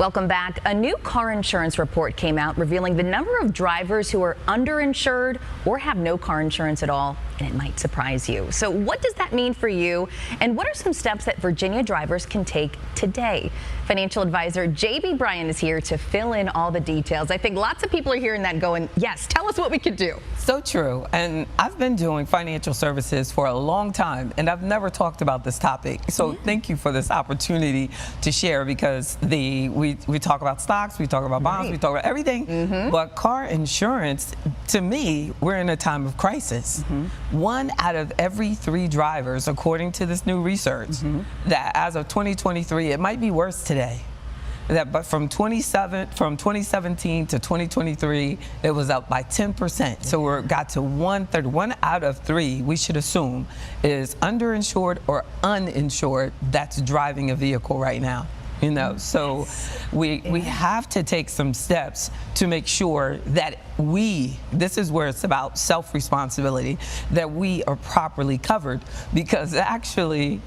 Welcome back. A new car insurance report came out revealing the number of drivers who are underinsured or have no car insurance at all, and it might surprise you. So what does that mean for you, and what are some steps that Virginia drivers can take today? Financial advisor J.B. Bryan is here to fill in all the details. I think lots of people are hearing that going, yes, tell us what we can do. So true. And I've been doing financial services for a long time, and I've never talked about this topic. So thank you for this opportunity to share, because we talk about stocks, we talk about bonds, we talk about everything. But car insurance, to me, we're in a time of crisis. 1 out of every 3 drivers, according to this new research, that as of 2023, it might be worse today. But from 2017 to 2023, it was up by 10%. So we got to 1/3. 1 out of 3, we should assume, is underinsured or uninsured that's driving a vehicle right now. You know, so we have to take some steps to make sure that this is where it's about self-responsibility, that we are properly covered, because actually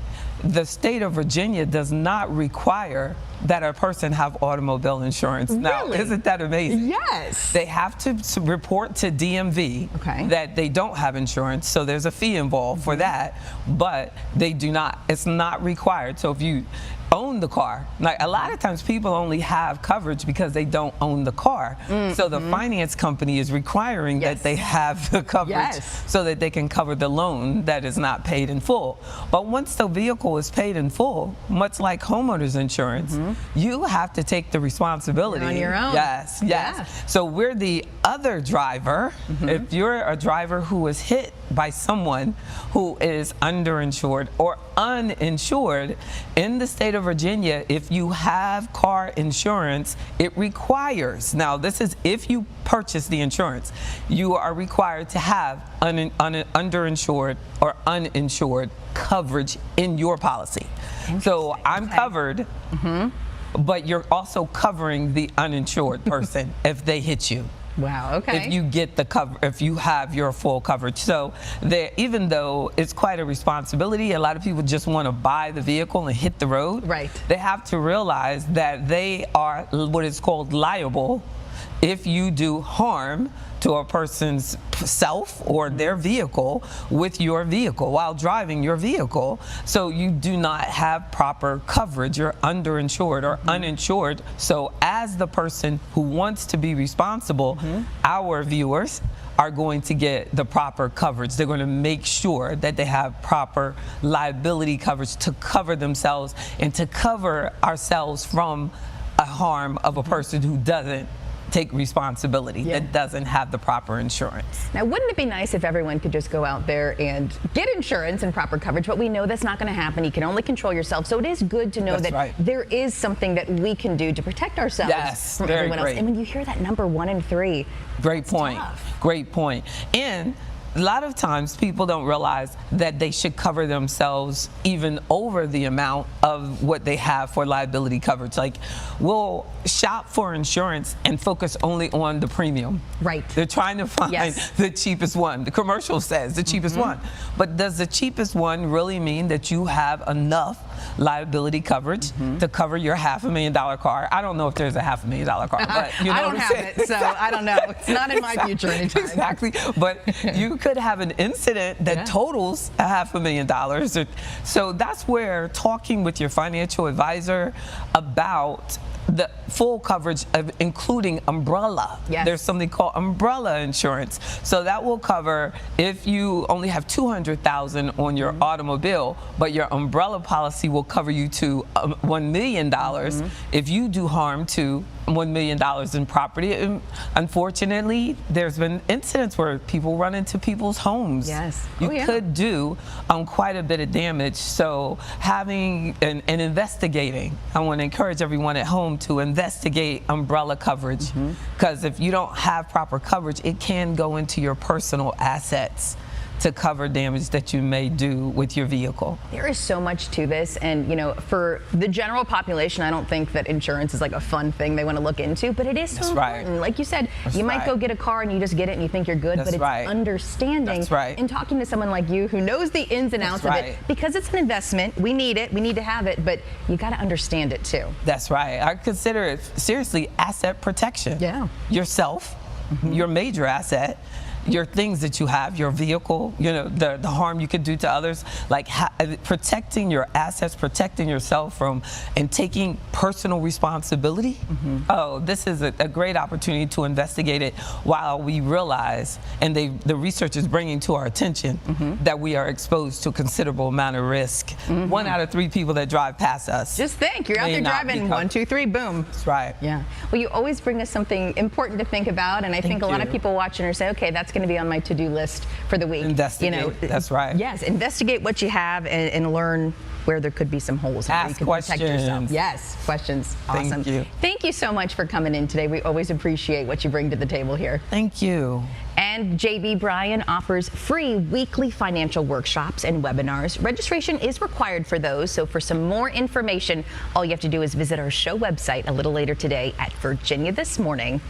the state of Virginia does not require that a person have automobile insurance. Now, isn't that amazing? Yes. They have to report to DMV that they don't have insurance, so there's a fee involved for that, but they do not, it's not required. So if you own the car, like a lot of times people only have coverage because they don't own the car. So the finance company is requiring that they have the coverage so that they can cover the loan that is not paid in full. But once the vehicle is paid in full, much like homeowners insurance, you have to take the responsibility. You're on your own. Yes. So we're the other driver. If you're a driver who was hit by someone who is underinsured or uninsured, in the state of Virginia, if you have car insurance, it requires, now this is if you purchase the insurance, you are required to have underinsured or uninsured coverage in your policy. So I'm covered, but you're also covering the uninsured person if they hit you. Wow, okay. If you get the cover, if you have your full coverage. So even though it's quite a responsibility, a lot of people just want to buy the vehicle and hit the road. They have to realize that they are what is called liable if you do harm to a person's self or their vehicle with your vehicle while driving your vehicle. So you do not have proper coverage. You're underinsured or uninsured. So as the person who wants to be responsible, our viewers are going to get the proper coverage. They're going to make sure that they have proper liability coverage to cover themselves and to cover ourselves from a harm of a person who doesn't take responsibility, that doesn't have the proper insurance. Now, wouldn't it be nice if everyone could just go out there and get insurance and proper coverage? But we know that's not going to happen. You can only control yourself. So it is good to know that there is something that we can do to protect ourselves from everyone else. And when you hear that number 1 in 3, great point. Great point. And a lot of times people don't realize that they should cover themselves even over the amount of what they have for liability coverage. Like, we'll shop for insurance and focus only on the premium. They're trying to find the cheapest one. The commercial says the cheapest one. But does the cheapest one really mean that you have enough liability coverage to cover your $500,000 car? I don't know if there's a $500,000 car, but you know I don't have it, so I don't know. It's not in my future anytime. Exactly. But you could have an incident that totals $500,000. So that's where talking with your financial advisor about the full coverage of including umbrella. There's something called umbrella insurance. So that will cover if you only have $200,000 on your automobile, but your umbrella policy will cover you to $1 million if you do harm to $1 million in property. And unfortunately, there's been incidents where people run into people's homes. You could do quite a bit of damage. So having and investigating, I want to encourage everyone at home to investigate umbrella coverage, because if you don't have proper coverage, it can go into your personal assets. to cover damage that you may do with your vehicle. There is so much to this, and for the general population, I don't think that insurance is like a fun thing they want to look into, but it is so important. Right. Like you said, That's you might right. go get a car and you just get it and you think you're good, That's but it's right. understanding That's right. and talking to someone like you who knows the ins and outs That's of it, right. because it's an investment. We need it. We need to have it, but you got to understand it too. That's right. I consider it seriously asset protection. Yeah. Yourself, your major asset, your things that you have, your vehicle, the harm you could do to others, like protecting your assets, protecting yourself from, and taking personal responsibility. Oh, this is a great opportunity to investigate it while we realize, and the research is bringing to our attention, that we are exposed to a considerable amount of risk. 1 out of 3 people that drive past us. Just think, you're out may there not driving, be 1, 2, 3, boom. That's right. Yeah. Well, you always bring us something important to think about, and I think a lot of people watching are saying, okay, that's going to be on my to-do list for the week. Investigate. That's right. Yes, investigate what you have and learn where there could be some holes. Ask you can protect yourself. questions. Yes, questions. Awesome. Thank you. Thank you so much for coming in today. We always appreciate what you bring to the table here. Thank you. And JB Bryan offers free weekly financial workshops and webinars. Registration is required for those, so for some more information, all you have to do is visit our show website a little later today at Virginia This Morning.